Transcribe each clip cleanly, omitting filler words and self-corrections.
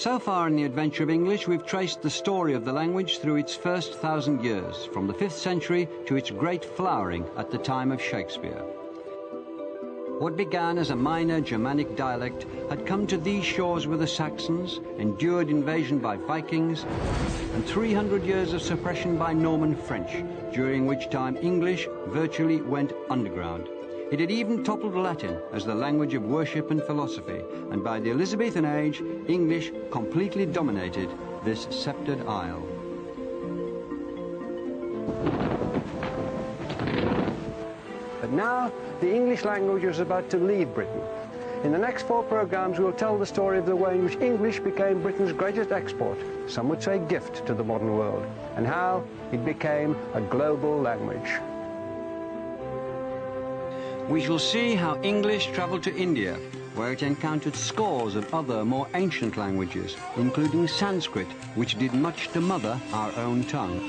So far in the adventure of English, we've traced the story of the language through its first 1,000 years, from the 5th century to its great flowering at the time of Shakespeare. What began as a minor Germanic dialect had come to these shores with the Saxons, endured invasion by Vikings, and 300 years of suppression by Norman French, during which time English virtually went underground. It had even toppled Latin as the language of worship and philosophy, and by the Elizabethan age, English completely dominated this sceptred isle. But now, the English language was about to leave Britain. In the next 4 programs, we'll tell the story of the way in which English became Britain's greatest export, some would say gift, to the modern world, and how it became a global language. We shall see how English travelled to India, where it encountered scores of other more ancient languages, including Sanskrit, which did much to mother our own tongue.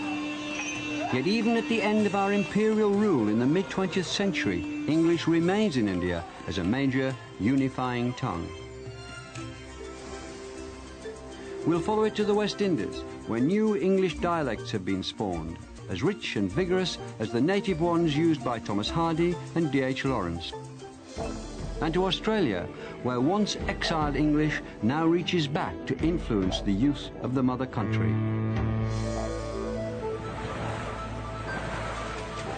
Yet even at the end of our imperial rule in the mid-20th century, English remains in India as a major unifying tongue. We'll follow it to the West Indies, where new English dialects have been spawned, as rich and vigorous as the native ones used by Thomas Hardy and D.H. Lawrence. And to Australia, where once exiled English now reaches back to influence the youth of the mother country.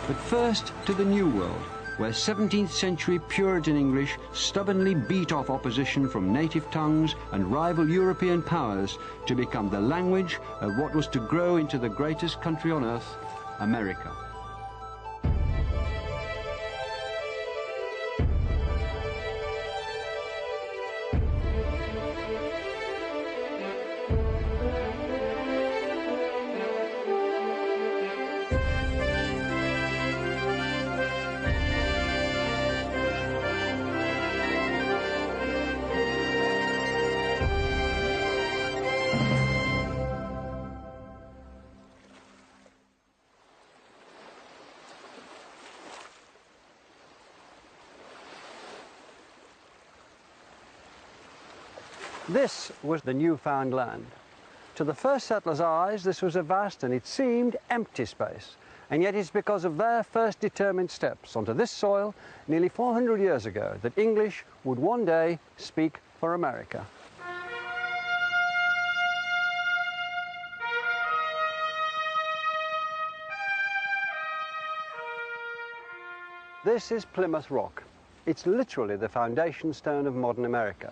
But first to the New World, where 17th century Puritan English stubbornly beat off opposition from native tongues and rival European powers to become the language of what was to grow into the greatest country on earth, America. This was the newfound land. To the first settlers' eyes, this was a vast and it seemed empty space. And yet it's because of their first determined steps onto this soil nearly 400 years ago that English would one day speak for America. This is Plymouth Rock. It's literally the foundation stone of modern America.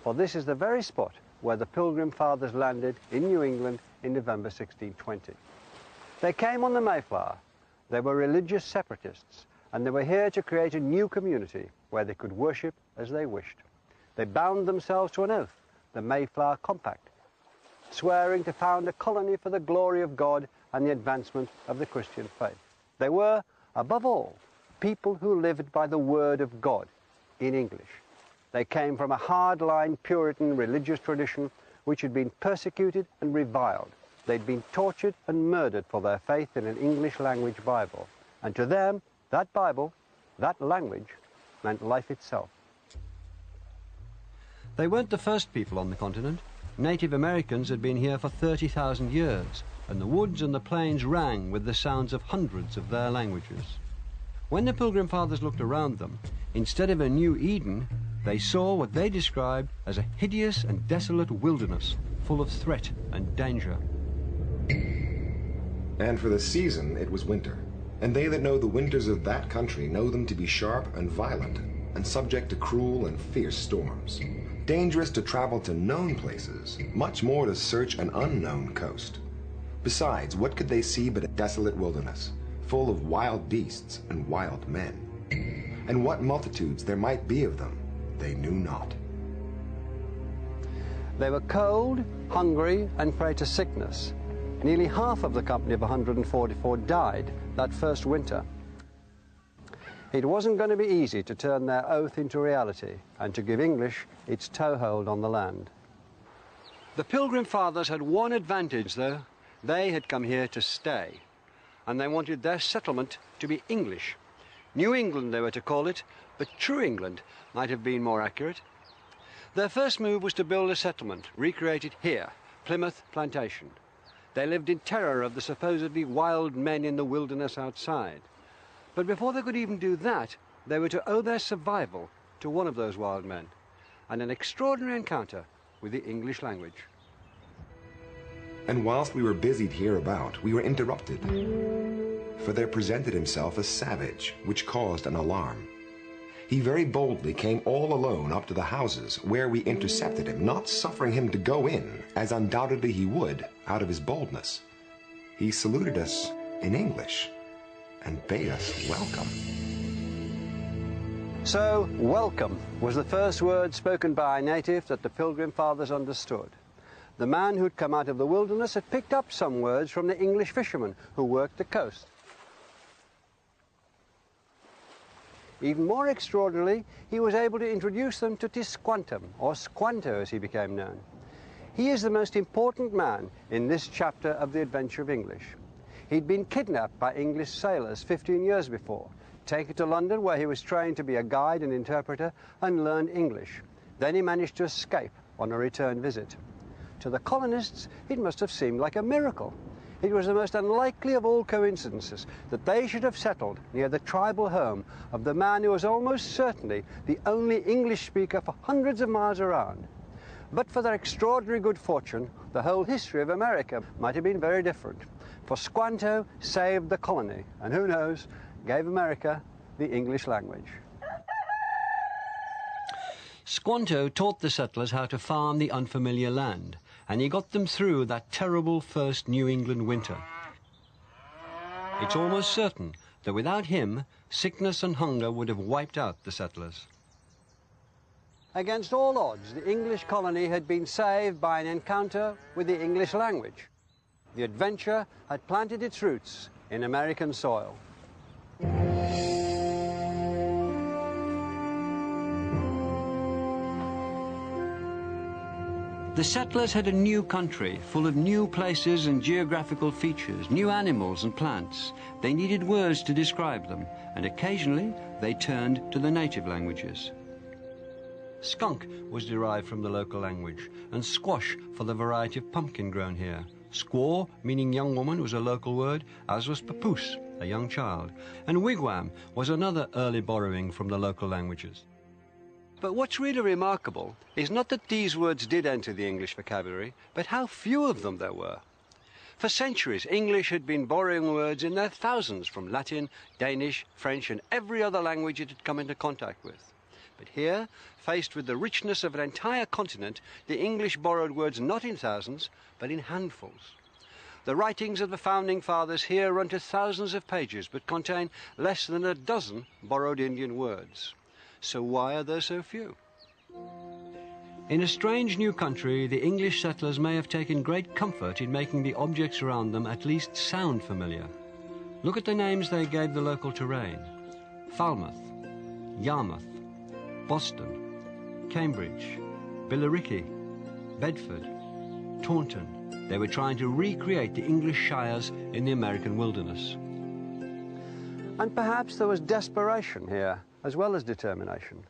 For this is the very spot where the Pilgrim Fathers landed in New England in November 1620. They came on the Mayflower. They were religious separatists, and they were here to create a new community where they could worship as they wished. They bound themselves to an oath, the Mayflower Compact, swearing to found a colony for the glory of God and the advancement of the Christian faith. They were, above all, people who lived by the word of God in English. They came from a hard-line Puritan religious tradition which had been persecuted and reviled. They'd been tortured and murdered for their faith in an English language Bible. And to them, that Bible, that language, meant life itself. They weren't the first people on the continent. Native Americans had been here for 30,000 years, and the woods and the plains rang with the sounds of hundreds of their languages. When the Pilgrim Fathers looked around them, instead of a new Eden, they saw what they described as a hideous and desolate wilderness, full of threat and danger. And for the season it was winter, and they that know the winters of that country know them to be sharp and violent, and subject to cruel and fierce storms. Dangerous to travel to known places, much more to search an unknown coast. Besides, what could they see but a desolate wilderness, full of wild beasts and wild men? And what multitudes there might be of them, they knew not. They were cold, hungry, and prey to sickness. Nearly half of the company of 144 died that first winter. It wasn't going to be easy to turn their oath into reality and to give English its toehold on the land. The Pilgrim Fathers had one advantage, though. They had come here to stay, and they wanted their settlement to be English. New England, they were to call it, but True England might have been more accurate. Their first move was to build a settlement, recreated here, Plymouth Plantation. They lived in terror of the supposedly wild men in the wilderness outside. But before they could even do that, they were to owe their survival to one of those wild men, and an extraordinary encounter with the English language. And whilst we were busied hereabout, we were interrupted. For there presented himself a savage, which caused an alarm. He very boldly came all alone up to the houses, where we intercepted him, not suffering him to go in, as undoubtedly he would, out of his boldness. He saluted us in English, and bade us welcome. So, welcome was the first word spoken by a native that the Pilgrim Fathers understood. The man who'd come out of the wilderness had picked up some words from the English fishermen who worked the coast. Even more extraordinarily, he was able to introduce them to Squanto, or Squanto as he became known. He is the most important man in this chapter of the adventure of English. He'd been kidnapped by English sailors 15 years before, taken to London where he was trained to be a guide and interpreter and learned English. Then he managed to escape on a return visit. To the colonists, it must have seemed like a miracle. It was the most unlikely of all coincidences that they should have settled near the tribal home of the man who was almost certainly the only English speaker for hundreds of miles around. But for their extraordinary good fortune, the whole history of America might have been very different. For Squanto saved the colony, and who knows, gave America the English language. Squanto taught the settlers how to farm the unfamiliar land, and he got them through that terrible first New England winter. It's almost certain that without him, sickness and hunger would have wiped out the settlers. Against all odds, the English colony had been saved by an encounter with the English language. The adventure had planted its roots in American soil. The settlers had a new country, full of new places and geographical features, new animals and plants. They needed words to describe them, and occasionally they turned to the native languages. Skunk was derived from the local language, and squash for the variety of pumpkin grown here. Squaw, meaning young woman, was a local word, as was papoose, a young child. And wigwam was another early borrowing from the local languages. But what's really remarkable is not that these words did enter the English vocabulary, but how few of them there were. For centuries, English had been borrowing words in their thousands from Latin, Danish, French, and every other language it had come into contact with. But here, faced with the richness of an entire continent, the English borrowed words not in thousands, but in handfuls. The writings of the Founding Fathers here run to thousands of pages, but contain less than a dozen borrowed Indian words. So why are there so few? In a strange new country, the English settlers may have taken great comfort in making the objects around them at least sound familiar. Look at the names they gave the local terrain: Falmouth, Yarmouth, Boston, Cambridge, Billericay, Bedford, Taunton. They were trying to recreate the English shires in the American wilderness. And perhaps there was desperation here, as well as determination.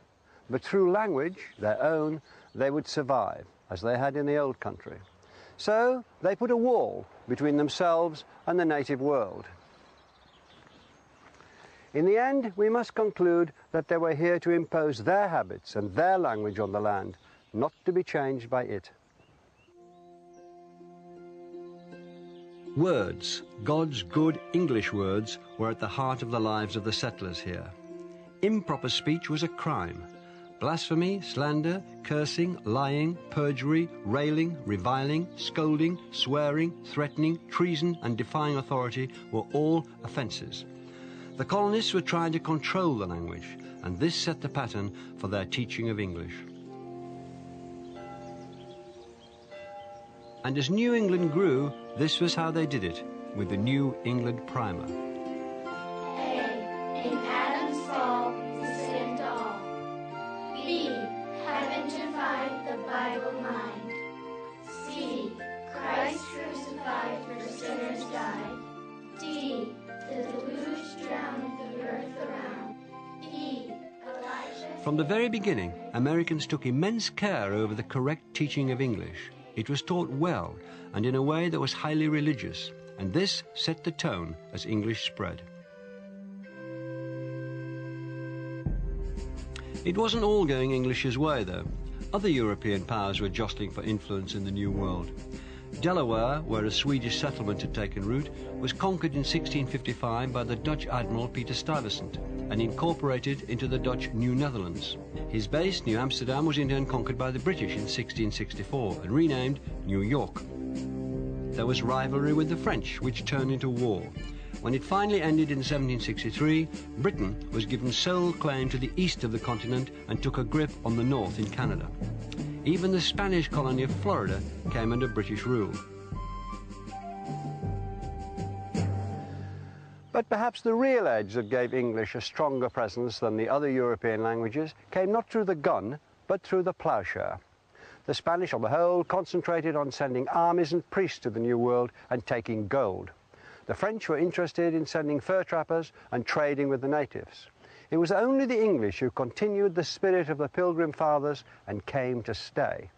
But through language, their own, they would survive, as they had in the old country. So they put a wall between themselves and the native world. In the end, we must conclude that they were here to impose their habits and their language on the land, not to be changed by it. Words, God's good English words, were at the heart of the lives of the settlers here. Improper speech was a crime. Blasphemy, slander, cursing, lying, perjury, railing, reviling, scolding, swearing, threatening, treason, and defying authority were all offences. The colonists were trying to control the language, and this set the pattern for their teaching of English. And as New England grew, this was how they did it, with the New England Primer. A. In Adam's fall, the sin to all. B. Heaven to find the Bible mind. C. Christ crucified for sinners died. D. The deluge drowned the earth around. E. Elijah From the very beginning, Americans took immense care over the correct teaching of English. It was taught well and in a way that was highly religious, and this set the tone as English spread. It wasn't all going English's way, though. Other European powers were jostling for influence in the New World. Delaware, where a Swedish settlement had taken root, was conquered in 1655 by the Dutch admiral Peter Stuyvesant and incorporated into the Dutch New Netherlands. His base, New Amsterdam, was in turn conquered by the British in 1664 and renamed New York. There was rivalry with the French, which turned into war. When it finally ended in 1763, Britain was given sole claim to the east of the continent and took a grip on the north in Canada. Even the Spanish colony of Florida came under British rule. But perhaps the real edge that gave English a stronger presence than the other European languages came not through the gun, but through the ploughshare. The Spanish, on the whole, concentrated on sending armies and priests to the New World and taking gold. The French were interested in sending fur trappers and trading with the natives. It was only the English who continued the spirit of the Pilgrim Fathers and came to stay.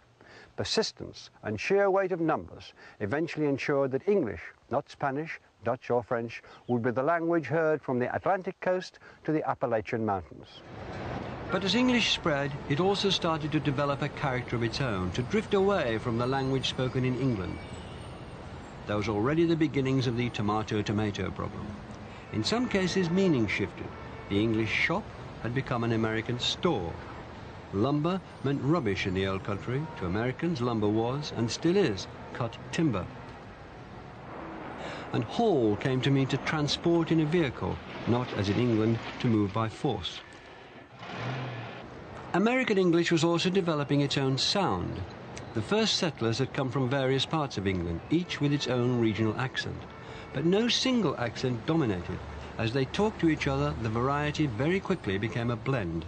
Persistence and sheer weight of numbers eventually ensured that English, not Spanish, Dutch or French, would be the language heard from the Atlantic coast to the Appalachian Mountains. But as English spread, it also started to develop a character of its own, to drift away from the language spoken in England. There was already the beginnings of the tomato-tomato problem. In some cases, meaning shifted. The English shop had become an American store. Lumber meant rubbish in the old country. To Americans, lumber was, and still is, cut timber. And haul came to mean to transport in a vehicle, not, as in England, to move by force. American English was also developing its own sound. The first settlers had come from various parts of England, each with its own regional accent. But no single accent dominated. As they talked to each other, the variety very quickly became a blend.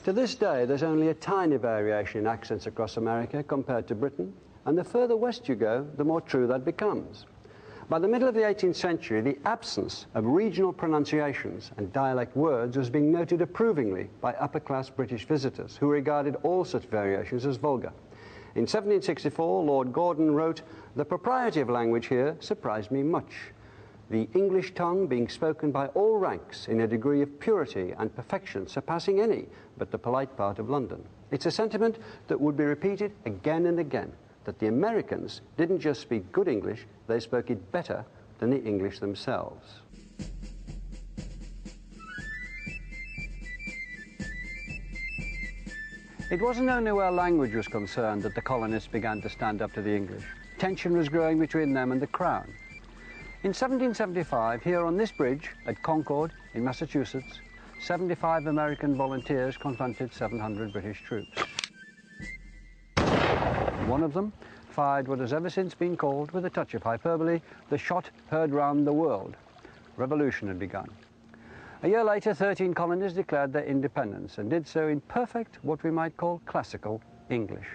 To this day, there's only a tiny variation in accents across America compared to Britain, and the further west you go, the more true that becomes. By the middle of the 18th century, the absence of regional pronunciations and dialect words was being noted approvingly by upper-class British visitors, who regarded all such variations as vulgar. In 1764, Lord Gordon wrote, "The propriety of language here surprised me much. The English tongue being spoken by all ranks in a degree of purity and perfection surpassing any but the polite part of London." It's a sentiment that would be repeated again and again, that the Americans didn't just speak good English, they spoke it better than the English themselves. It wasn't only where language was concerned that the colonists began to stand up to the English. Tension was growing between them and the Crown. In 1775, here on this bridge at Concord in Massachusetts, 75 American volunteers confronted 700 British troops. One of them fired what has ever since been called, with a touch of hyperbole, the shot heard round the world. Revolution had begun. A year later, 13 colonies declared their independence and did so in perfect, what we might call classical English.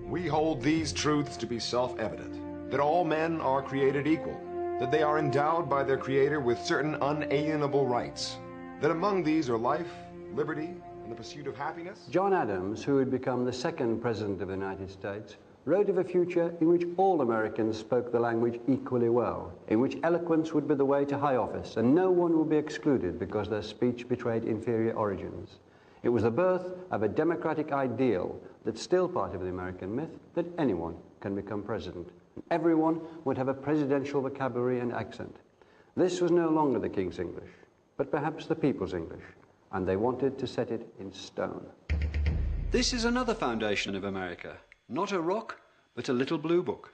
We hold these truths to be self-evident, that all men are created equal, that they are endowed by their Creator with certain unalienable rights, that among these are life, liberty, and the pursuit of happiness. John Adams, who had become the second President of the United States, wrote of a future in which all Americans spoke the language equally well, in which eloquence would be the way to high office, and no one would be excluded because their speech betrayed inferior origins. It was the birth of a democratic ideal that's still part of the American myth, that anyone can become president. Everyone would have a presidential vocabulary and accent. This was no longer the King's English, but perhaps the people's English, and they wanted to set it in stone. This is another foundation of America. Not a rock, but a little blue book.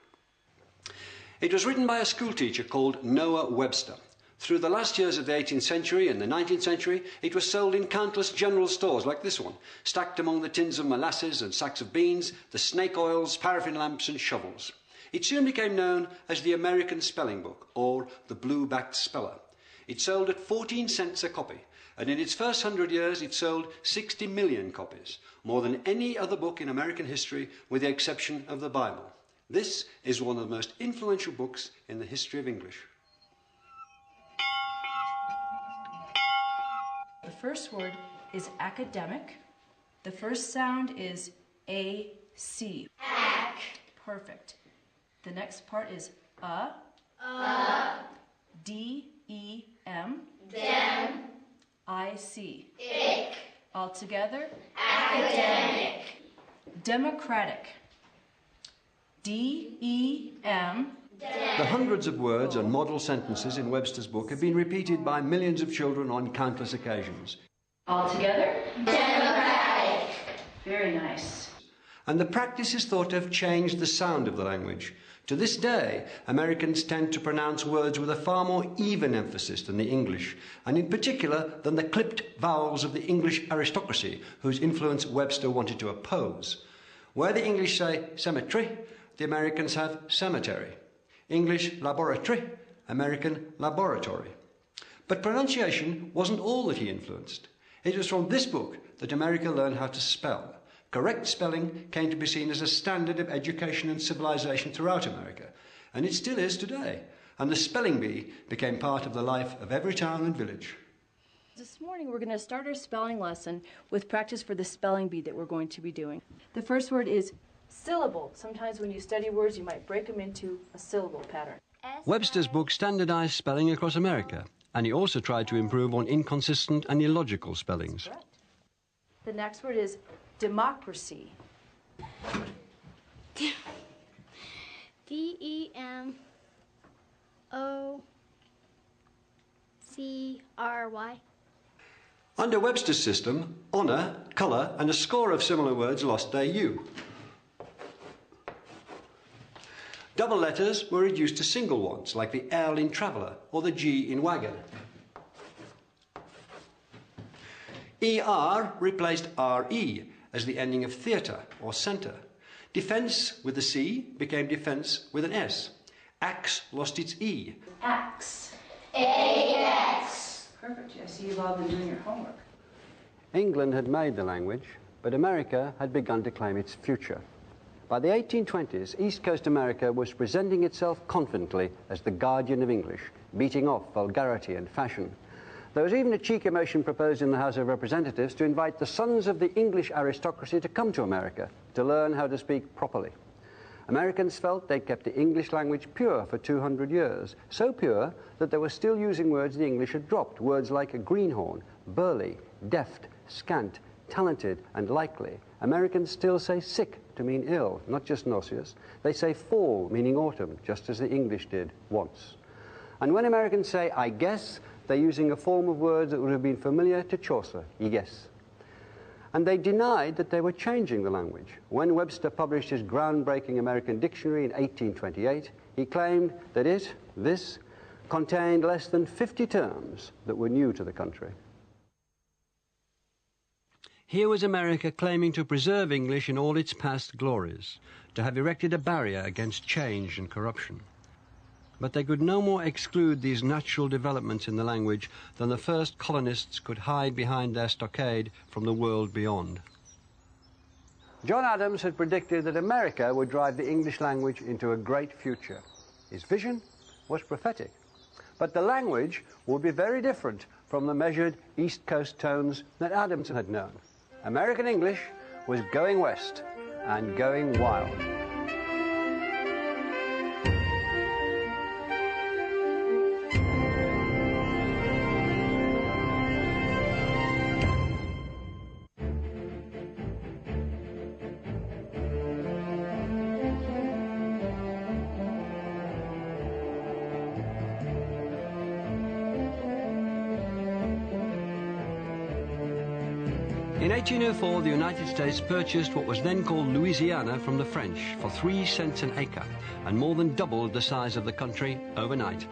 It was written by a schoolteacher called Noah Webster. Through the last years of the 18th century and the 19th century, it was sold in countless general stores like this one, stacked among the tins of molasses and sacks of beans, the snake oils, paraffin lamps and shovels. It soon became known as the American Spelling Book, or the Blue-Backed Speller. It sold at 14 cents a copy, and in its first 100 years it sold 60 million copies, more than any other book in American history with the exception of the Bible. This is one of the most influential books in the history of English. first word is academic. The first sound is A-C. Ac. Perfect. The next part is D-E-M. Dem. I-C. Ic. Altogether, Academic. democratic. D-E-M. The hundreds of words and model sentences in Webster's book have been repeated by millions of children on countless occasions. Altogether, Democratic. very nice. And the practice is thought to have changed the sound of the language. To this day, Americans tend to pronounce words with a far more even emphasis than the English, and in particular than the clipped vowels of the English aristocracy, whose influence Webster wanted to oppose. Where the English say cemetery, the Americans have cemetery. English laboratory, American laboratory. But pronunciation wasn't all that he influenced. It was from this book that America learned how to spell. Correct spelling came to be seen as a standard of education and civilization throughout America, and it still is today. And the spelling bee became part of the life of every town and village. This morning we're going to start our spelling lesson with practice for the spelling bee that we're going to be doing. The first word is syllable. Sometimes when you study words, you might break them into a syllable pattern. Webster's book standardized spelling across America, and he also tried to improve on inconsistent and illogical spellings. Correct. The next word is democracy. D-E-M-O-C-R-Y. Under Webster's system, honour, colour, and a score of similar words lost their U. Double letters were reduced to single ones, like the L in traveller or the G in wagon. ER replaced RE as the ending of theatre or centre. Defence with the C became defence with an S. Axe lost its E. Axe. A-X. Perfect. I see you've all been doing your homework. England had made the language, but America had begun to claim its future. By the 1820s, East Coast America was presenting itself confidently as the guardian of English, beating off vulgarity and fashion. There was even a cheeky motion proposed in the House of Representatives to invite the sons of the English aristocracy to come to America to learn how to speak properly. Americans felt they'd kept the English language pure for 200 years, so pure that they were still using words the English had dropped, words like greenhorn, burly, deft, scant, talented, and likely. Americans still say sick to mean ill, not just nauseous. They say fall, meaning autumn, just as the English did once. And when Americans say I guess, they're using a form of words that would have been familiar to Chaucer, I guess. And they denied that they were changing the language. When Webster published his groundbreaking American dictionary in 1828, he claimed that this, contained less than 50 terms that were new to the country. Here was America claiming to preserve English in all its past glories, to have erected a barrier against change and corruption. But they could no more exclude these natural developments in the language than the first colonists could hide behind their stockade from the world beyond. John Adams had predicted that America would drive the English language into a great future. His vision was prophetic. But the language would be very different from the measured East Coast tones that Adams had known. American English was going west and going wild. In 1804, the United States purchased what was then called Louisiana from the French for 3 cents an acre, and more than doubled the size of the country overnight.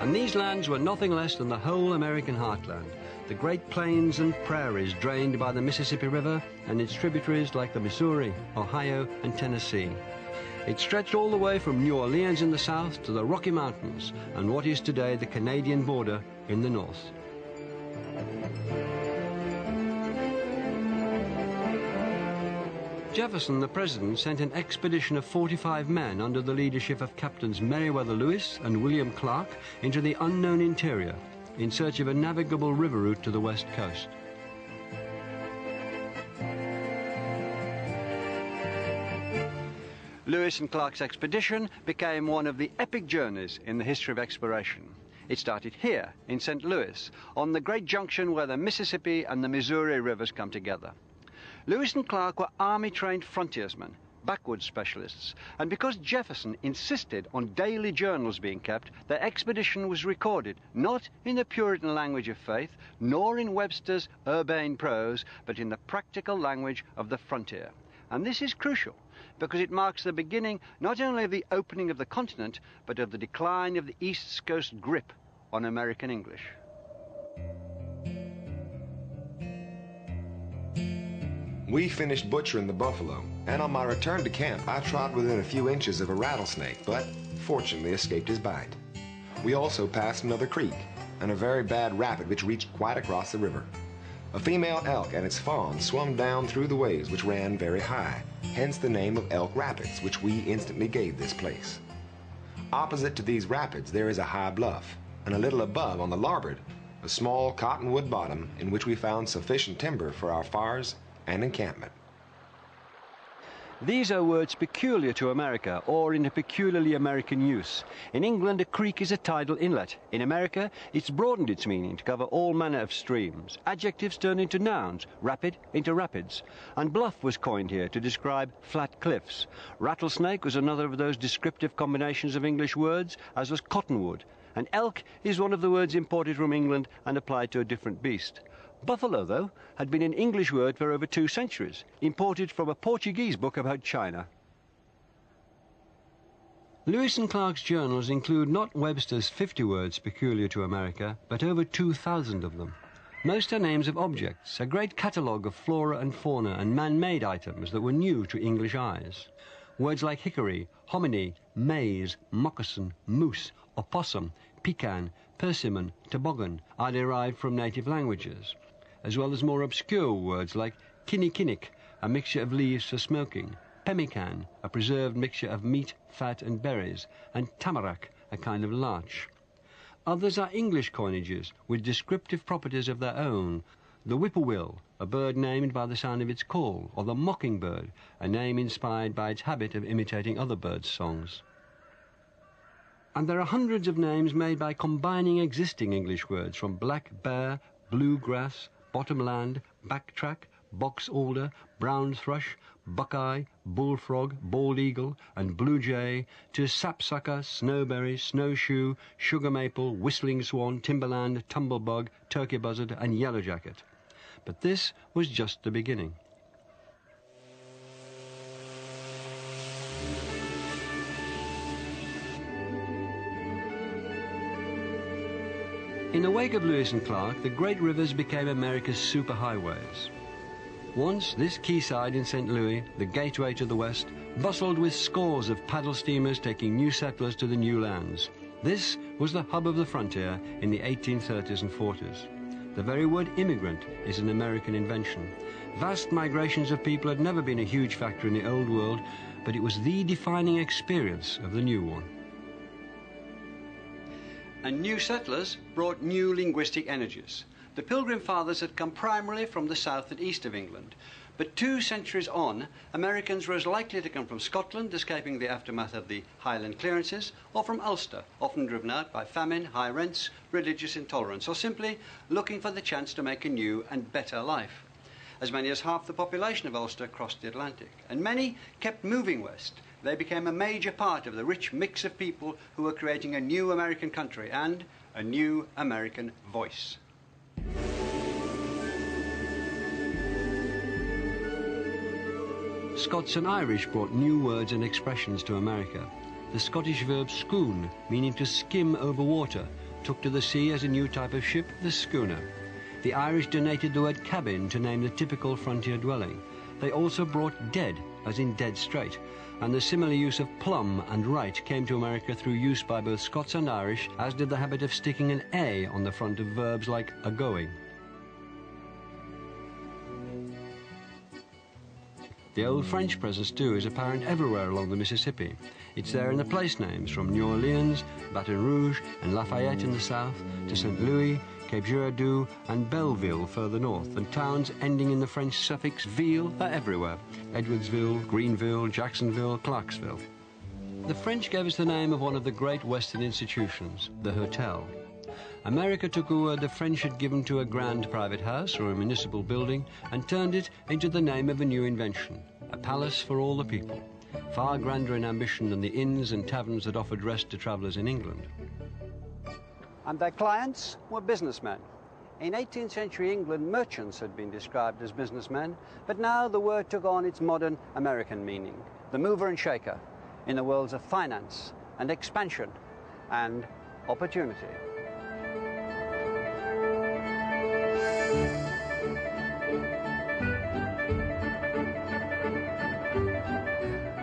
And these lands were nothing less than the whole American heartland, the great plains and prairies drained by the Mississippi River and its tributaries like the Missouri, Ohio, and Tennessee. It stretched all the way from New Orleans in the south to the Rocky Mountains and what is today the Canadian border in the north. Jefferson, the president, sent an expedition of 45 men under the leadership of Captains Meriwether Lewis and William Clark into the unknown interior in search of a navigable river route to the west coast. Lewis and Clark's expedition became one of the epic journeys in the history of exploration. It started here, in St. Louis, on the great junction where the Mississippi and the Missouri rivers come together. Lewis and Clark were army-trained frontiersmen, backwoods specialists, and because Jefferson insisted on daily journals being kept, their expedition was recorded not in the Puritan language of faith, nor in Webster's urbane prose, but in the practical language of the frontier. And this is crucial, because it marks the beginning not only of the opening of the continent, but of the decline of the East Coast grip on American English. We finished butchering the buffalo, and on my return to camp, I trod within a few inches of a rattlesnake, but fortunately escaped his bite. We also passed another creek, and a very bad rapid which reached quite across the river. A female elk and its fawn swum down through the waves which ran very high, hence the name of Elk Rapids, which we instantly gave this place. Opposite to these rapids there is a high bluff, and a little above on the larboard, a small cottonwood bottom in which we found sufficient timber for our fires and encampment. These are words peculiar to America, or in a peculiarly American use. In England, a creek is a tidal inlet. In America, it's broadened its meaning to cover all manner of streams. Adjectives turn into nouns, rapid into rapids. And bluff was coined here to describe flat cliffs. Rattlesnake was another of those descriptive combinations of English words, as was cottonwood. And elk is one of the words imported from England and applied to a different beast. Buffalo, though, had been an English word for over 2 centuries, imported from a Portuguese book about China. Lewis and Clark's journals include not Webster's 50 words peculiar to America, but over 2,000 of them. Most are names of objects, a great catalogue of flora and fauna and man-made items that were new to English eyes. Words like hickory, hominy, maize, moccasin, moose, opossum, pecan, persimmon, toboggan are derived from native languages, as well as more obscure words like kinnikinnick, a mixture of leaves for smoking, pemmican, a preserved mixture of meat, fat and berries, and tamarack, a kind of larch. Others are English coinages with descriptive properties of their own. The whippoorwill, a bird named by the sound of its call, or the mockingbird, a name inspired by its habit of imitating other birds' songs. And there are hundreds of names made by combining existing English words from black bear, bluegrass, bottomland, backtrack, box alder, brown thrush, buckeye, bullfrog, bald eagle, and blue jay, to sapsucker, snowberry, snowshoe, sugar maple, whistling swan, timberland, tumblebug, turkey buzzard, and yellowjacket. But this was just the beginning. In the wake of Lewis and Clark, the great rivers became America's superhighways. Once, this quayside in St. Louis, the gateway to the west, bustled with scores of paddle steamers taking new settlers to the new lands. This was the hub of the frontier in the 1830s and 40s. The very word immigrant is an American invention. Vast migrations of people had never been a huge factor in the old world, but it was the defining experience of the new one. And new settlers brought new linguistic energies. The Pilgrim Fathers had come primarily from the south and east of England, but 2 centuries on, Americans were as likely to come from Scotland, escaping the aftermath of the Highland clearances, or from Ulster, often driven out by famine, high rents, religious intolerance, or simply looking for the chance to make a new and better life. As many as half the population of Ulster crossed the Atlantic, and many kept moving west. They became a major part of the rich mix of people who were creating a new American country and a new American voice. Scots and Irish brought new words and expressions to America. The Scottish verb schoon, meaning to skim over water, took to the sea as a new type of ship, the schooner. The Irish donated the word cabin to name the typical frontier dwelling. They also brought dead, as in dead straight, and the similar use of plumb and right came to America through use by both Scots and Irish, as did the habit of sticking an A on the front of verbs like a-going. The old French presence, too, is apparent everywhere along the Mississippi. It's there in the place names, from New Orleans, Baton Rouge, and Lafayette in the south, to St. Louis, Cape Girardeau, and Belleville further north, and towns ending in the French suffix ville are everywhere. Edwardsville, Greenville, Jacksonville, Clarksville. The French gave us the name of one of the great Western institutions, the hotel. America took a word the French had given to a grand private house or a municipal building and turned it into the name of a new invention, a palace for all the people, far grander in ambition than the inns and taverns that offered rest to travellers in England. And their clients were businessmen. In 18th century England, merchants had been described as businessmen, but now the word took on its modern American meaning, the mover and shaker, in the worlds of finance and expansion and opportunity.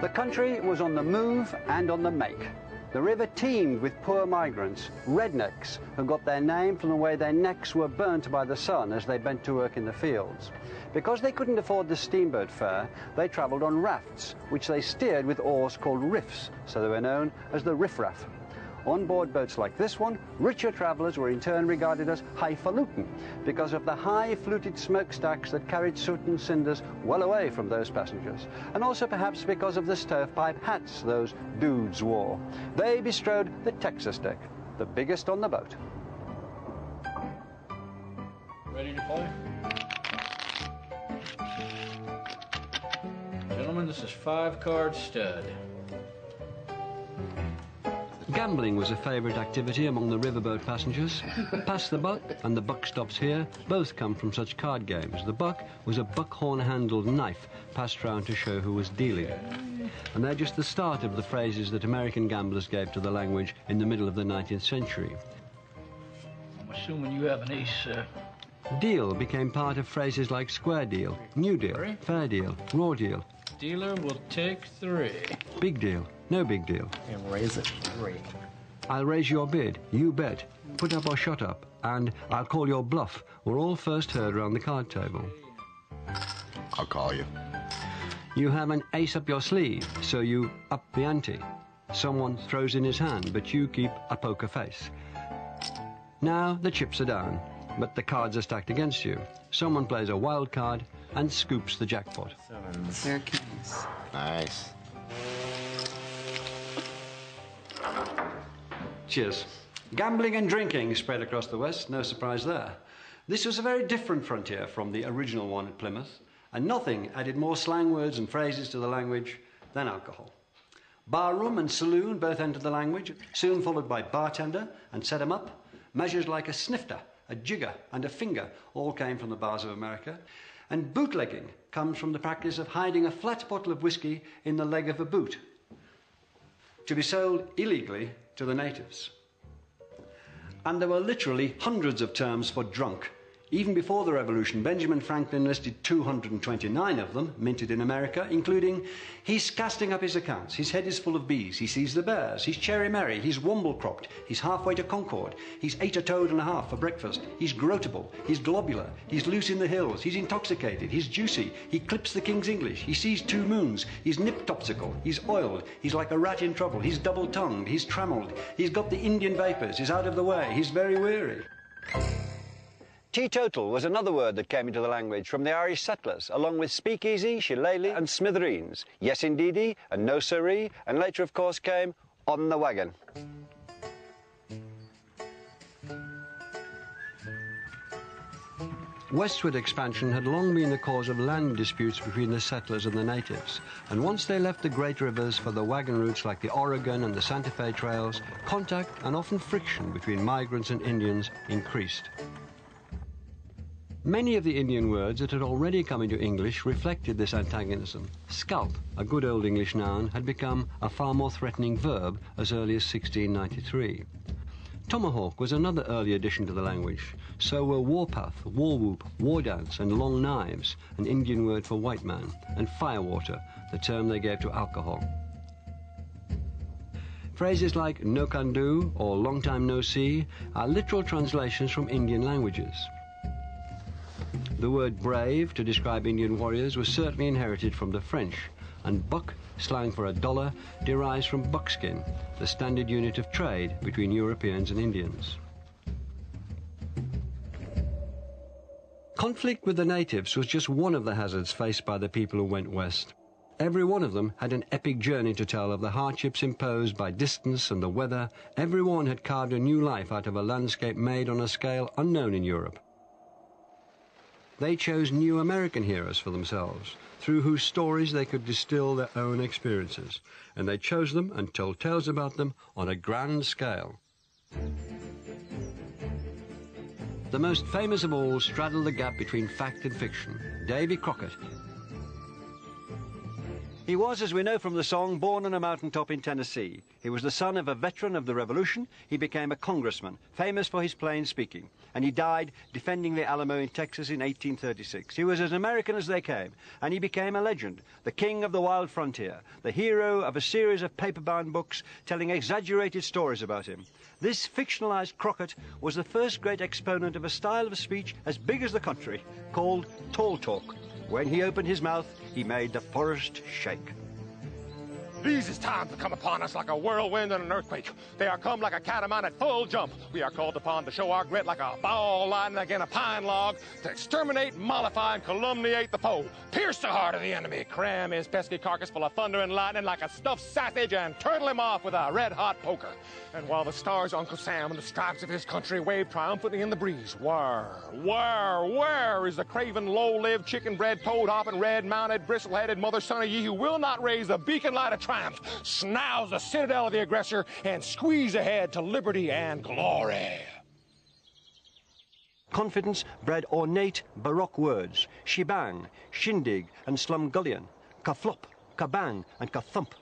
The country was on the move and on the make. The river teemed with poor migrants, rednecks, who got their name from the way their necks were burnt by the sun as they bent to work in the fields. Because they couldn't afford the steamboat fare, they travelled on rafts, which they steered with oars called riffs, so they were known as the riffraff. On board boats like this one, richer travellers were in turn regarded as highfalutin because of the high fluted smokestacks that carried soot and cinders well away from those passengers, and also perhaps because of the stovepipe hats those dudes wore. They bestrode the Texas deck, the biggest on the boat. Ready to play? Gentlemen, this is 5-card stud. Gambling was a favourite activity among the riverboat passengers. Pass the buck and the buck stops here both come from such card games. The buck was a buckhorn-handled knife passed round to show who was dealing. And they're just the start of the phrases that American gamblers gave to the language in the middle of the 19th century. I'm assuming you have an ace, sir. Deal became part of phrases like square deal, new deal, fair deal, raw deal. Dealer will take 3. Big deal, no big deal. And raise it 3. I'll raise your bid, you bet, put up or shut up, and I'll call your bluff were all first heard around the card table. I'll call you. You have an ace up your sleeve, so you up the ante. Someone throws in his hand, but you keep a poker face. Now the chips are down, but the cards are stacked against you. Someone plays a wild card and scoops the jackpot. They're kings. Nice. Cheers. Gambling and drinking spread across the West, no surprise there. This was a very different frontier from the original one at Plymouth, and nothing added more slang words and phrases to the language than alcohol. Barroom and saloon both entered the language, soon followed by bartender and set 'em up. Measures like a snifter, a jigger, and a finger all came from the bars of America. And bootlegging comes from the practice of hiding a flat bottle of whiskey in the leg of a boot to be sold illegally to the natives. And there were literally hundreds of terms for drunk. Even before the Revolution, Benjamin Franklin listed 229 of them, minted in America, including, he's casting up his accounts, his head is full of bees, he sees the bears, he's cherry merry, he's womble-cropped, he's halfway to Concord, he's ate a toad and a half for breakfast, he's grotable, he's globular, he's loose in the hills, he's intoxicated, he's juicy, he clips the King's English, he sees 2 moons, he's nip-topsical, he's oiled, he's like a rat in trouble, he's double-tongued, he's trammelled, he's got the Indian vapours, he's out of the way, he's very weary. Teetotal was another word that came into the language from the Irish settlers, along with speakeasy, shillelagh and smithereens, yes indeedy and no siree, and later of course came on the wagon. Westward expansion had long been the cause of land disputes between the settlers and the natives, and once they left the great rivers for the wagon routes like the Oregon and the Santa Fe trails, contact and often friction between migrants and Indians increased. Many of the Indian words that had already come into English reflected this antagonism. Scalp, a good old English noun, had become a far more threatening verb as early as 1693. Tomahawk was another early addition to the language. So were warpath, war whoop, war dance, and long knives, an Indian word for white man, and firewater, the term they gave to alcohol. Phrases like no can do or long time no see are literal translations from Indian languages. The word brave to describe Indian warriors was certainly inherited from the French, and buck, slang for $1, derives from buckskin, the standard unit of trade between Europeans and Indians. Conflict with the natives was just one of the hazards faced by the people who went west. Every one of them had an epic journey to tell of the hardships imposed by distance and the weather. Every one had carved a new life out of a landscape made on a scale unknown in Europe. They chose new American heroes for themselves, through whose stories they could distill their own experiences, and they chose them and told tales about them on a grand scale. The most famous of all straddled the gap between fact and fiction, Davy Crockett. He was, as we know from the song, born on a mountaintop in Tennessee. He was the son of a veteran of the Revolution. He became a congressman, famous for his plain speaking, and he died defending the Alamo in Texas in 1836. He was as American as they came, and he became a legend, the king of the wild frontier, the hero of a series of paper-bound books telling exaggerated stories about him. This fictionalized Crockett was the first great exponent of a style of speech as big as the country, called tall talk. When he opened his mouth, he made the forest shake. These is times that come upon us like a whirlwind and an earthquake. They are come like a catamount at full jump. We are called upon to show our grit like a ball lightning against a pine log, to exterminate, mollify, and calumniate the foe. Pierce the heart of the enemy, cram his pesky carcass full of thunder and lightning like a stuffed sausage, and turtle him off with a red-hot poker. And while the stars of Uncle Sam and the stripes of his country wave triumphantly in the breeze, where is the craven, low-lived, chicken-bred, toad-hopping, red-mounted, bristle-headed mother-son of ye who will not raise the beacon light of triumph, snouse the citadel of the aggressor, and squeeze ahead to liberty and glory? Confidence bred ornate Baroque words, shebang, shindig, and slumgullion, kaflop, kabang, and kathump.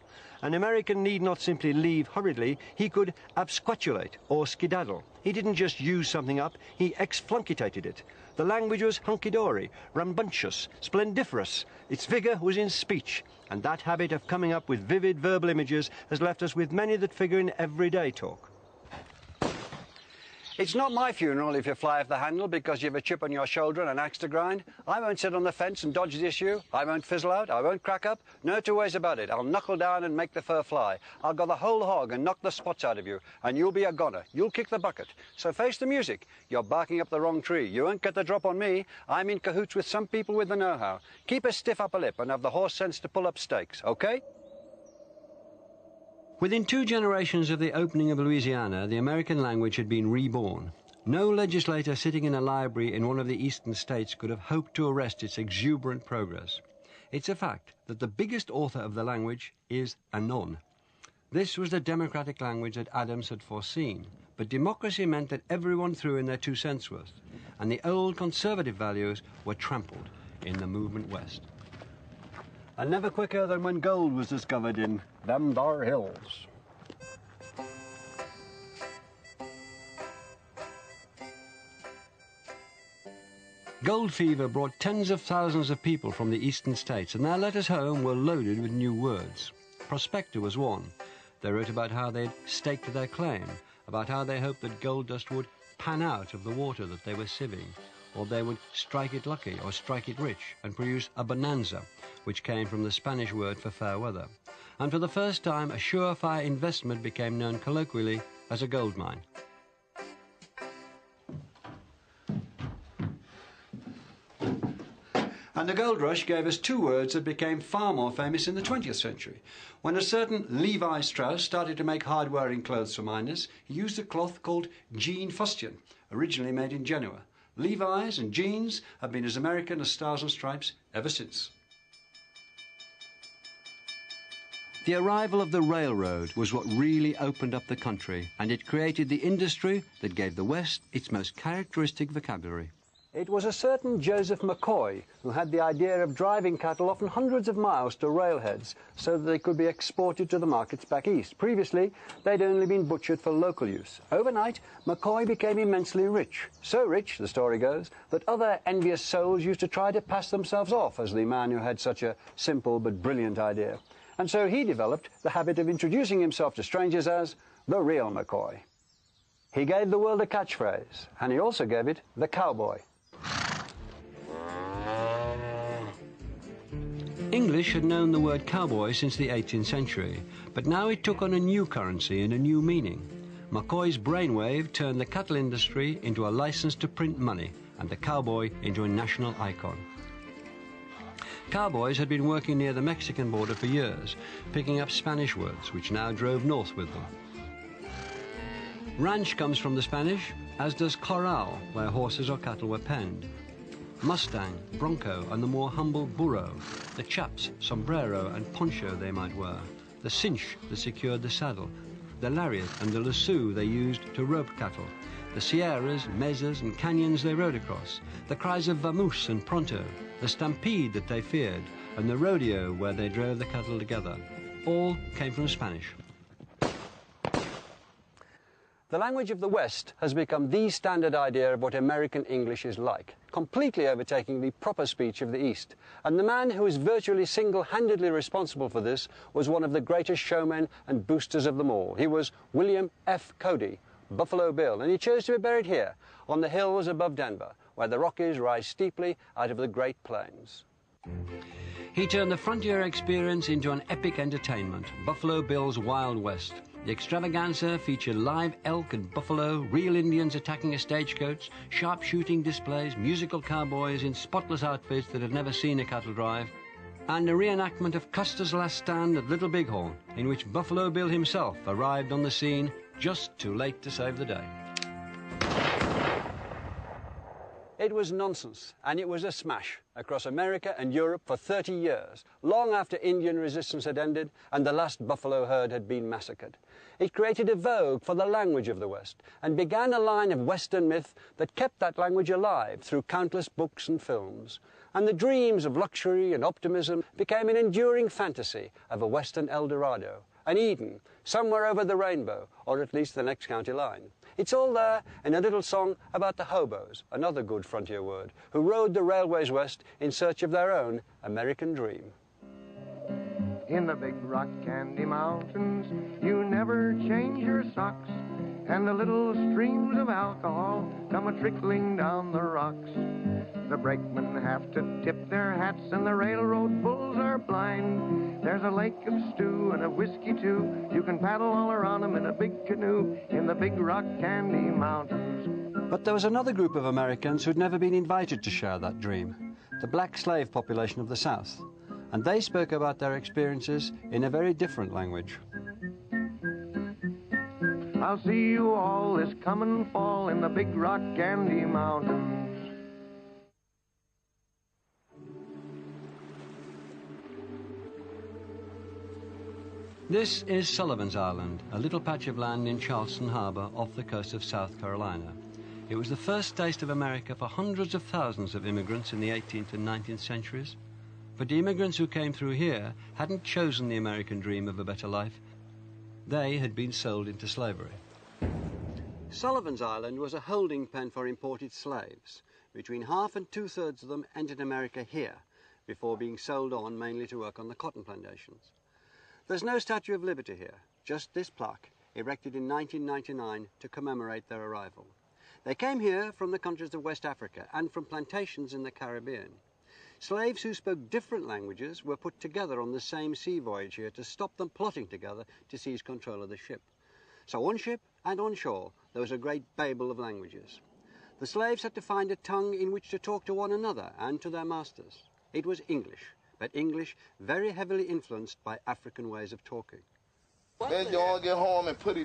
An American need not simply leave hurriedly, he could absquatulate or skedaddle. He didn't just use something up, he exflunkitated it. The language was hunky-dory, rambunctious, splendiferous. Its vigor was in speech, and that habit of coming up with vivid verbal images has left us with many that figure in everyday talk. It's not my funeral if you fly off the handle because you've a chip on your shoulder and an axe to grind. I won't sit on the fence and dodge the issue. I won't fizzle out. I won't crack up. No two ways about it. I'll knuckle down and make the fur fly. I'll go the whole hog and knock the spots out of you, and you'll be a goner. You'll kick the bucket. So face the music. You're barking up the wrong tree. You won't get the drop on me. I'm in cahoots with some people with the know-how. Keep a stiff upper lip and have the horse sense to pull up stakes, okay? Within 2 generations of the opening of Louisiana, the American language had been reborn. No legislator sitting in a library in one of the eastern states could have hoped to arrest its exuberant progress. It's a fact that the biggest author of the language is Anon. This was the democratic language that Adams had foreseen, but democracy meant that everyone threw in their 2 cents worth, and the old conservative values were trampled in the movement west. And never quicker than when gold was discovered in them thar hills. Gold fever brought tens of thousands of people from the eastern states, and their letters home were loaded with new words. Prospector was one. They wrote about how they'd staked their claim, about how they hoped that gold dust would pan out of the water that they were sieving, or they would strike it lucky or strike it rich and produce a bonanza, which came from the Spanish word for fair weather. And for the first time, a surefire investment became known colloquially as a gold mine. And the gold rush gave us 2 words that became far more famous in the 20th century. When a certain Levi Strauss started to make hard-wearing clothes for miners, he used a cloth called jean fustian, originally made in Genoa. Levi's and jeans have been as American as Stars and Stripes ever since. The arrival of the railroad was what really opened up the country, and it created the industry that gave the West its most characteristic vocabulary. It was a certain Joseph McCoy who had the idea of driving cattle often hundreds of miles to railheads so that they could be exported to the markets back east. Previously, they'd only been butchered for local use. Overnight, McCoy became immensely rich. So rich, the story goes, that other envious souls used to try to pass themselves off as the man who had such a simple but brilliant idea. And so he developed the habit of introducing himself to strangers as the real McCoy. He gave the world a catchphrase, and he also gave it the cowboy. English had known the word cowboy since the 18th century, but now it took on a new currency and a new meaning. McCoy's brainwave turned the cattle industry into a license to print money and the cowboy into a national icon. Cowboys had been working near the Mexican border for years, picking up Spanish words, which now drove north with them. Ranch comes from the Spanish, as does corral, where horses or cattle were penned. Mustang, bronco, and the more humble burro, the chaps, sombrero, and poncho they might wear, the cinch that secured the saddle, the lariat and the lasso they used to rope cattle, the sierras, mesas, and canyons they rode across, the cries of vamoose and pronto, the stampede that they feared, and the rodeo where they drove the cattle together, all came from Spanish. The language of the West has become the standard idea of what American English is like, completely overtaking the proper speech of the East. And the man who is virtually single-handedly responsible for this was one of the greatest showmen and boosters of them all. He was William F. Cody, Buffalo Bill, and he chose to be buried here, on the hills above Denver, where the Rockies rise steeply out of the Great Plains. He turned the frontier experience into an epic entertainment, Buffalo Bill's Wild West. The extravaganza featured live elk and buffalo, real Indians attacking a stagecoach, sharpshooting displays, musical cowboys in spotless outfits that had never seen a cattle drive, and a reenactment of Custer's last stand at Little Bighorn, in which Buffalo Bill himself arrived on the scene just too late to save the day. It was nonsense, and it was a smash across America and Europe for 30 years, long after Indian resistance had ended and the last buffalo herd had been massacred. It created a vogue for the language of the West and began a line of Western myth that kept that language alive through countless books and films. And the dreams of luxury and optimism became an enduring fantasy of a Western El Dorado, an Eden, somewhere over the rainbow, or at least the next county line. It's all there in a little song about the hobos, another good frontier word, who rode the railways west in search of their own American dream. In the big rock candy mountains, you never change your socks, and the little streams of alcohol come a-trickling down the rocks. The brakemen have to tip their hats, and the railroad bulls are blind. There's a lake of stew and a whiskey, too. You can paddle all around them in a big canoe in the big rock candy mountains. But there was another group of Americans who'd never been invited to share that dream, the black slave population of the South. And they spoke about their experiences in a very different language. I'll see you all this coming fall in the big rock candy mountains. This is Sullivan's Island, a little patch of land in Charleston Harbor off the coast of South Carolina. It was the first taste of America for hundreds of thousands of immigrants in the 18th and 19th centuries. But the immigrants who came through here hadn't chosen the American dream of a better life. They had been sold into slavery. Sullivan's Island was a holding pen for imported slaves. Between half and two-thirds of them entered America here, before being sold on mainly to work on the cotton plantations. There's no Statue of Liberty here, just this plaque, erected in 1999 to commemorate their arrival. They came here from the countries of West Africa and from plantations in the Caribbean. Slaves who spoke different languages were put together on the same sea voyage here to stop them plotting together to seize control of the ship. So on ship and on shore, there was a great babel of languages. The slaves had to find a tongue in which to talk to one another and to their masters. It was English, but English very heavily influenced by African ways of talking. Then you all get home and put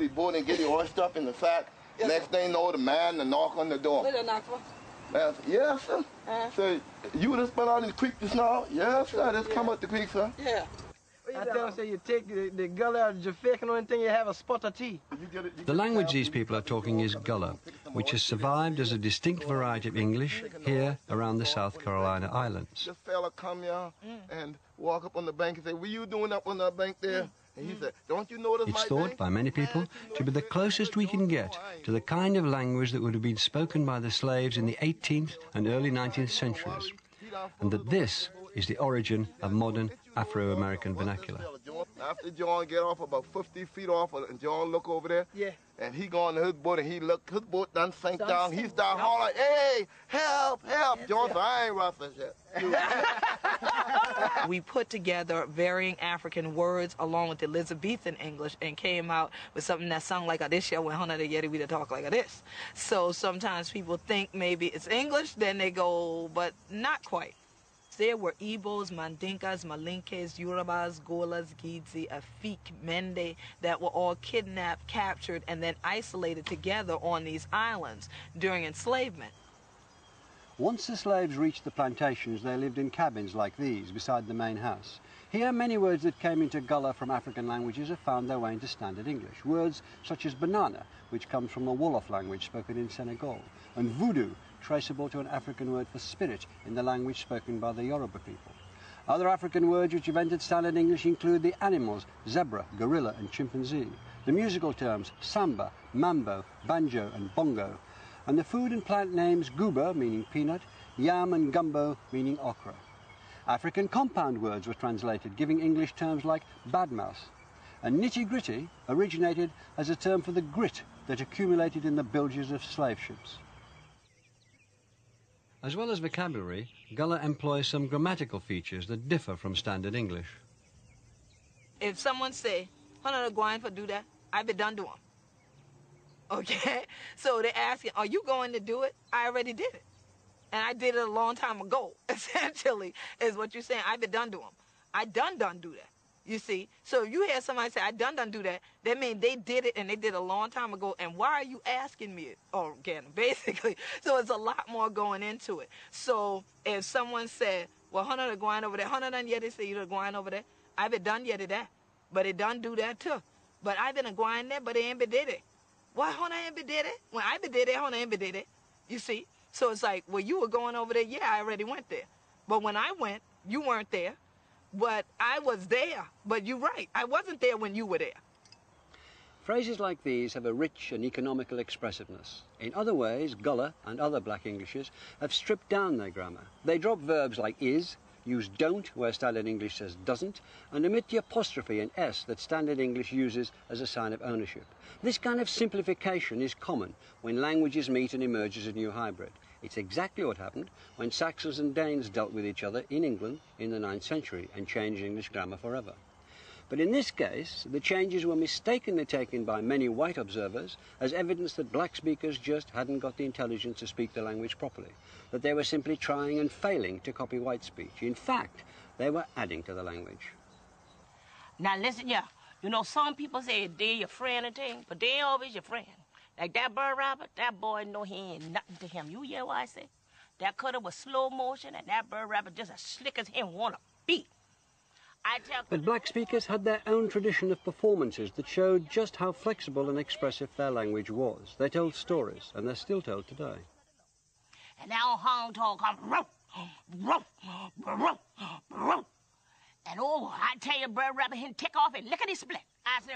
his board and get it all stuff in the sack. Yes, next thing you know, the man and knock on the door. Yes, sir. So you just been out in the creek just now? Yes, sir. Just come up the creek, sir. Yeah. I tell you, you take the gully out of your face and only thing you have a spot of tea. The language these people are talking is Gullah, which has survived as a distinct variety of English here around the South Carolina islands. This fella come here and walk up on the bank and say, what are you doing up on that bank there? And he said, don't you notice it's thought by many people to be the closest we can get to the kind of language that would have been spoken by the slaves in the 18th and early 19th centuries, and that this is the origin of modern Afro-American vernacular. After John get off about 50 feet off, and John look over there. Yeah. And he go on his boat, and he look, his boat done sank down. He start hollering, "Hey, help, help!" John said, "I ain't rough as yet." We put together varying African words along with Elizabethan English and came out with something that sounded like a this year when Hana de Yeti we talk like a this. So sometimes people think maybe it's English, then they go, but not quite. There were Igbos, Mandinkas, Malinkes, Yorubas, Golas, Gidzi, Afik, Mende that were all kidnapped, captured, and then isolated together on these islands during enslavement. Once the slaves reached the plantations, they lived in cabins like these beside the main house. Here, many words that came into Gullah from African languages have found their way into standard English. Words such as banana, which comes from the Wolof language spoken in Senegal, and voodoo, traceable to an African word for spirit in the language spoken by the Yoruba people. Other African words which have entered standard English include the animals, zebra, gorilla and chimpanzee, the musical terms samba, mambo, banjo and bongo, and the food and plant names guba, meaning peanut, yam and gumbo, meaning okra. African compound words were translated, giving English terms like badmouse. And nitty-gritty originated as a term for the grit that accumulated in the bilges of slave ships. As well as vocabulary, Gullah employs some grammatical features that differ from standard English. If someone say, "Hana going for do that," I be done do them. Okay? So they ask you, "Are you going to do it?" I already did it. And I did it a long time ago, essentially, is what you're saying. I be done do them. I done do that. You see? So if you hear somebody say, "I done do that," that means they did it and they did it a long time ago. And why are you asking me it? Oh, again, basically. So it's a lot more going into it. So if someone said, "Well, Hana going over there," Hana done yet they say you're going over there. I be done yet that. But it done do that too. But I been going there, but they ain't be did it. Why Hana ain't be did it? When I be did it, Hana ain't be did it. You see? So it's like, well, you were going over there. Yeah, I already went there. But when I went, you weren't there. But I was there. But you're right. I wasn't there when you were there. Phrases like these have a rich and economical expressiveness. In other ways, Gullah and other black Englishes have stripped down their grammar. They drop verbs like is, use don't where standard English says doesn't, and omit the apostrophe and s that standard English uses as a sign of ownership. This kind of simplification is common when languages meet and emerge as a new hybrid. It's exactly what happened when Saxons and Danes dealt with each other in England in the 9th century and changed English grammar forever. But in this case, the changes were mistakenly taken by many white observers as evidence that black speakers just hadn't got the intelligence to speak the language properly, that they were simply trying and failing to copy white speech. In fact, they were adding to the language. Now listen, yeah, you know, some people say they're your friend and thing, but they ain't always your friend. Like that bird rabbit, that boy know he ain't nothing to him. You hear what I say? That cutter was slow motion, and that bird rabbit just as slick as him want to beat. But black speakers had their own tradition of performances that showed just how flexible and expressive their language was. They told stories, and they're still told today. And now Hong Tong come, rope, rope, rope, rope. And oh, I tell you, Brer Rabbit, he'll take off and lickety split.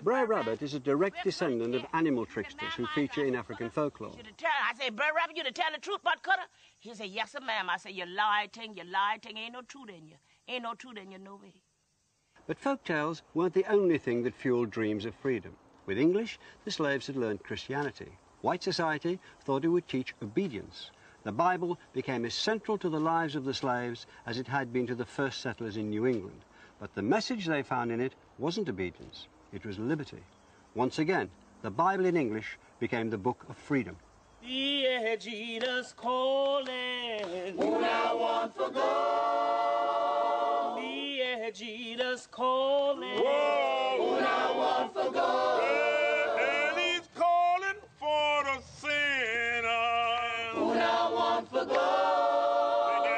Brer Rabbit is a direct descendant of animal tricksters who feature in African folklore. I say, Brer Rabbit, you to tell the truth about Cutter? He said, yes, sir, ma'am. I say, you lie, ting, ain't no truth in you. Ain't no truth in you, no way. But folk tales weren't the only thing that fueled dreams of freedom. With English, the slaves had learned Christianity. White society thought it would teach obedience. The Bible became as central to the lives of the slaves as it had been to the first settlers in New England. But the message they found in it wasn't obedience, it was liberty. Once again, the Bible in English became the book of freedom. Yeah, Jesus calling. Who now want to go? Yeah, Jesus calling. Whoa. Who now want to go? And he's calling for the sinner. Who now want to go?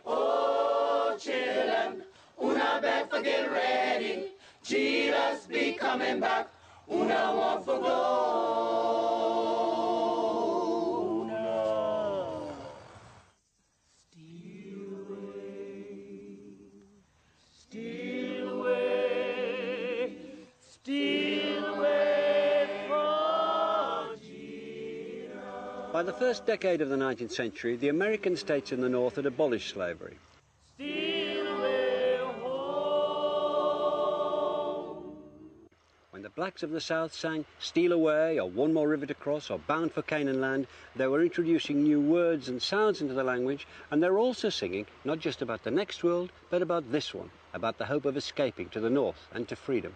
Oh, children, who now beg for get ready. Jesus be coming back. Who now want to go? By the first decade of the 19th century, the American states in the North had abolished slavery. Steal away home. blacks of the South sang Steal Away or One More River to Cross or Bound for Canaan Land, they were introducing new words and sounds into the language, and they were also singing not just about the next world, but about this one, about the hope of escaping to the north and to freedom.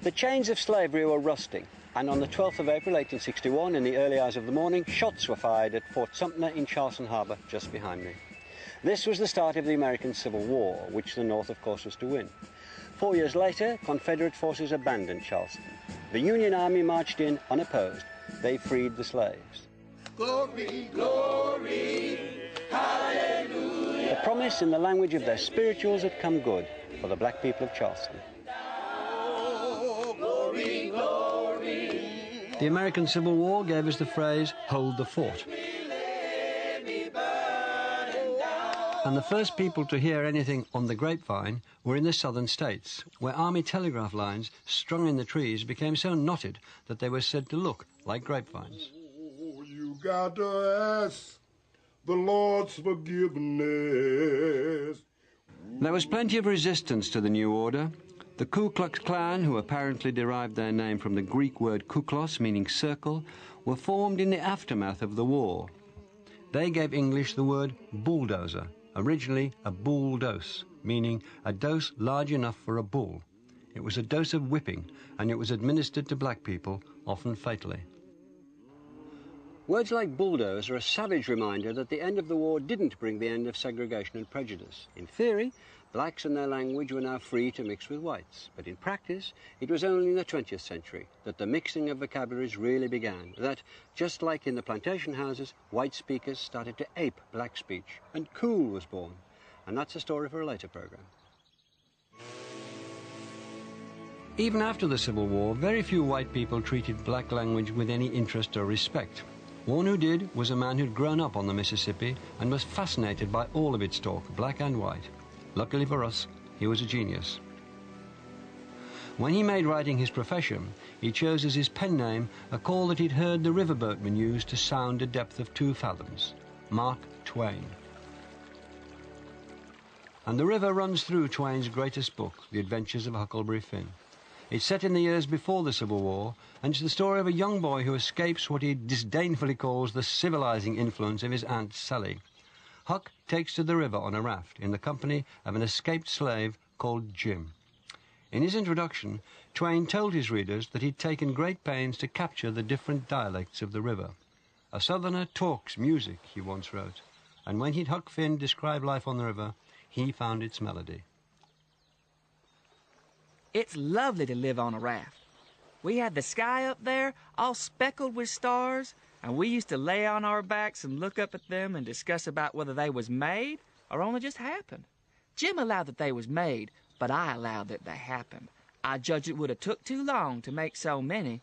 The chains of slavery were rusting, and on the 12th of April 1861, in the early hours of the morning, shots were fired at Fort Sumter in Charleston Harbor, just behind me. This was the start of the American Civil War, which the North, of course, was to win. 4 years later, Confederate forces abandoned Charleston. The Union Army marched in unopposed. They freed the slaves. Glory, glory, hallelujah. The promise in the language of their spirituals had come good for the black people of Charleston. Oh, glory, glory. The American Civil War gave us the phrase, hold the fort. And the first people to hear anything on the grapevine were in the southern states, where army telegraph lines strung in the trees became so knotted that they were said to look like grapevines. Oh, you got to ask the Lord's forgiveness. There was plenty of resistance to the new order. The Ku Klux Klan, who apparently derived their name from the Greek word kuklos, meaning circle, were formed in the aftermath of the war. They gave English the word bulldozer, originally a bull dose, meaning a dose large enough for a bull. It was a dose of whipping, and it was administered to black people, often fatally. Words like bulldoze are a savage reminder that the end of the war didn't bring the end of segregation and prejudice. In theory, blacks and their language were now free to mix with whites, but in practice, it was only in the 20th century that the mixing of vocabularies really began, that, just like in the plantation houses, white speakers started to ape black speech, and cool was born. And that's a story for a later program. Even after the Civil War, very few white people treated black language with any interest or respect. One who did was a man who'd grown up on the Mississippi and was fascinated by all of its talk, black and white. Luckily for us, he was a genius. When he made writing his profession, he chose as his pen name a call that he'd heard the riverboatmen use to sound a depth of 2 fathoms, Mark Twain. And the river runs through Twain's greatest book, The Adventures of Huckleberry Finn. It's set in the years before the Civil War, and it's the story of a young boy who escapes what he disdainfully calls the civilizing influence of his Aunt Sally. Huck takes to the river on a raft in the company of an escaped slave called Jim. In his introduction, Twain told his readers that he'd taken great pains to capture the different dialects of the river. A southerner talks music, he once wrote, and when he'd Huck Finn describe life on the river, he found its melody. It's lovely to live on a raft. We had the sky up there, all speckled with stars, and we used to lay on our backs and look up at them and discuss about whether they was made or only just happened. Jim allowed that they was made, but I allowed that they happened. I judged it would have took too long to make so many.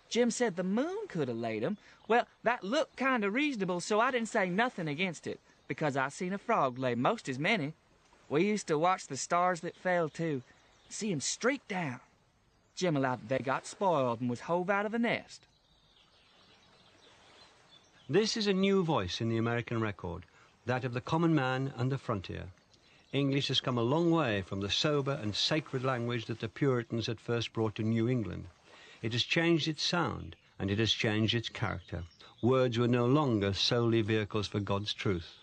Jim said the moon could have laid 'em. Well, that looked kind of reasonable, so I didn't say nothing against it, because I seen a frog lay most as many. We used to watch the stars that fell, too, see 'em streak down. Jim allowed that they got spoiled and was hove out of the nest. This is a new voice in the American record, that of the common man and the frontier. English has come a long way from the sober and sacred language that the Puritans had first brought to New England. It has changed its sound, and it has changed its character. Words were no longer solely vehicles for God's truth.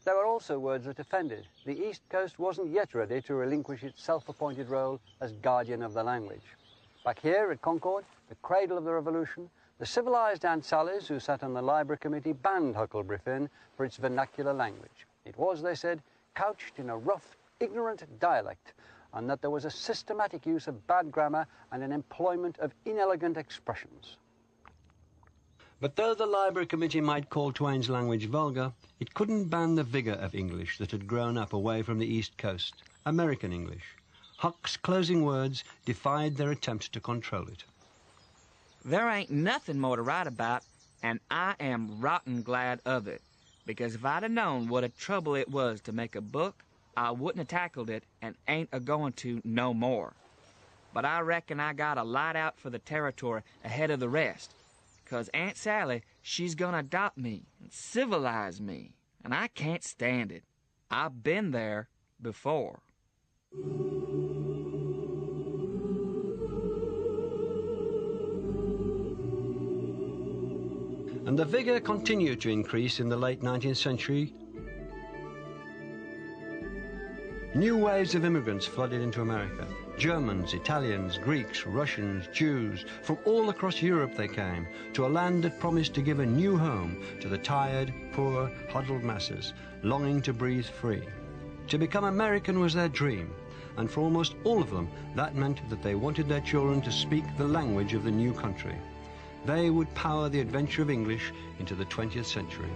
There were also words that offended. The East Coast wasn't yet ready to relinquish its self-appointed role as guardian of the language. Back here at Concord, the cradle of the Revolution, the civilized Aunt Sallies, who sat on the Library Committee, banned Huckleberry Finn for its vernacular language. It was, they said, couched in a rough, ignorant dialect, and that there was a systematic use of bad grammar and an employment of inelegant expressions. But though the Library Committee might call Twain's language vulgar, it couldn't ban the vigour of English that had grown up away from the East Coast, American English. Huck's closing words defied their attempt to control it. There ain't nothing more to write about, and I am rotten glad of it, because if I'd have known what a trouble it was to make a book, I wouldn't have tackled it and ain't a-going to no more. But I reckon I got a light out for the territory ahead of the rest, 'cause Aunt Sally, she's gonna adopt me and civilize me, and I can't stand it. I've been there before. And the vigour continued to increase in the late 19th century. New waves of immigrants flooded into America. Germans, Italians, Greeks, Russians, Jews, from all across Europe they came to a land that promised to give a new home to the tired, poor, huddled masses, longing to breathe free. To become American was their dream, and for almost all of them, that meant that they wanted their children to speak the language of the new country. They would power the adventure of English into the 20th century.